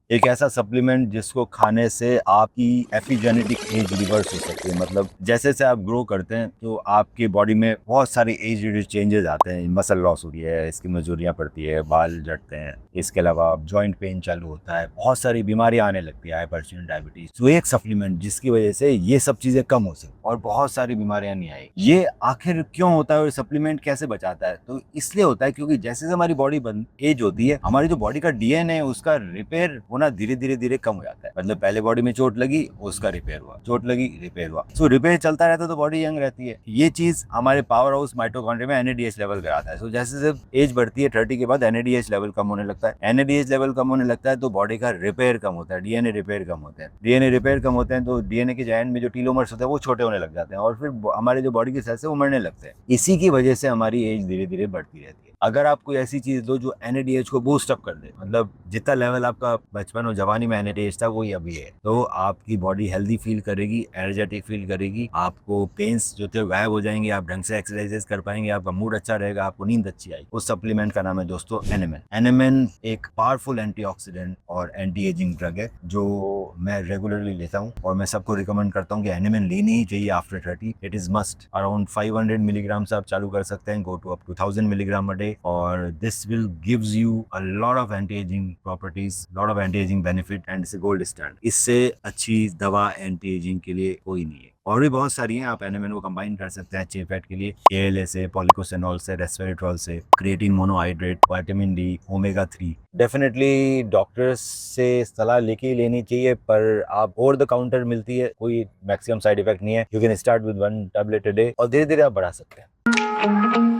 एक ऐसा सप्लीमेंट जिसको खाने से आपकी एपिजेनेटिक एज रिवर्स हो सकती है। मतलब जैसे जैसे आप ग्रो करते हैं तो आपकी बॉडी में बहुत सारे एज चेंजेस आते हैं। मसल लॉस होती है, इसकी मजूरियाँ पड़ती है, बाल झड़ते हैं, इसके अलावा जॉइंट पेन चालू होता है, बहुत सारी बीमारियां आने लगती है, हाइपरटेंशन, डायबिटीज। तो एक सप्लीमेंट जिसकी वजह से ये सब चीजें कम हो सके और बहुत सारी बीमारियां नहीं आएगी। ये आखिर क्यों होता है और सप्लीमेंट कैसे बचाता है? तो इसलिए होता है क्योंकि जैसे जैसे हमारी बॉडी एज होती है, हमारी जो बॉडी का डीएनए उसका रिपेयर होना धीरे धीरे धीरे कम हो जाता है। मतलब पहले बॉडी में चोट लगी, उसका रिपेयर हुआ, चोट लगी, रिपेयर हुआ। सो रिपेयर चलता रहता है तो बॉडी यंग रहती है। ये चीज हमारे पावर हाउस माइटोकॉन्ड्रिया में एनएडीएच लेवल कराता है। सो जैसे जैसे एज बढ़ती है 30 के बाद एनएडीएच लेवल कम होने लगता है। एनएडीएच लेवल कम होने लगता है तो बॉडी का रिपेयर कम होता है, डीएनए रिपेयर कम होते हैं। डीएनए रिपेयर कम होते हैं तो डीएनए के जॉइंट में जो टीलोमर्स होते हैं वो छोटे होने लग जाते हैं और फिर हमारे जो बॉडी के सेल्स है वो मरने लगते हैं। इसी की वजह से हमारी एज धीरे धीरे बढ़ती रहती है। अगर आप कोई ऐसी चीज दो जो एनएडीएच को बूस्ट अप कर दे, मतलब जितना लेवल आपका बचपन और जवानी में एनएडीएच था वही अभी है, तो आपकी बॉडी हेल्दी फील करेगी, एनर्जेटिक फील करेगी, आपको पेन्स जो थे गायब हो जाएंगे, आप ढंग से एक्सरसाइजेस कर पाएंगे, आपका मूड अच्छा रहेगा, आपको नींद अच्छी आएगी। उस सप्लीमेंट का नाम है दोस्तों एनएमएन। एनएमएन एक पावरफुल एंटीऑक्सीडेंट और एंटी एजिंग ड्रग है जो मैं रेगुलरली लेता हूँ और मैं सबको रिकमेंड करता हूँ कि एनएमएन लेनी ही चाहिए after 30। It is must. Around 500 milligram से आप चालू कर सकते हैं, go to up to 1000 milligram a day, और this will gives you a lot of anti ageing properties, lot of anti ageing benefit and it's gold standard. इससे अच्छी दवा एंटी एजिंग के लिए कोई नहीं है। और भी बहुत सारी हैं, आप एनएमएन को कंबाइन कर सकते हैं अच्छे इफेक्ट के लिए, एएलए से, पॉलिकोसेनॉल से, रेस्वेरेट्रॉल से, creatine monohydrate, vitamin D, omega 3। Definitely doctors से सलाह लेके ही लेनी चाहिए, पर आप ओवर द काउंटर मिलती है, कोई मैक्सिमम साइड इफेक्ट नहीं है। You can start with 1 tablet a day और धीरे धीरे आप बढ़ा सकते हैं।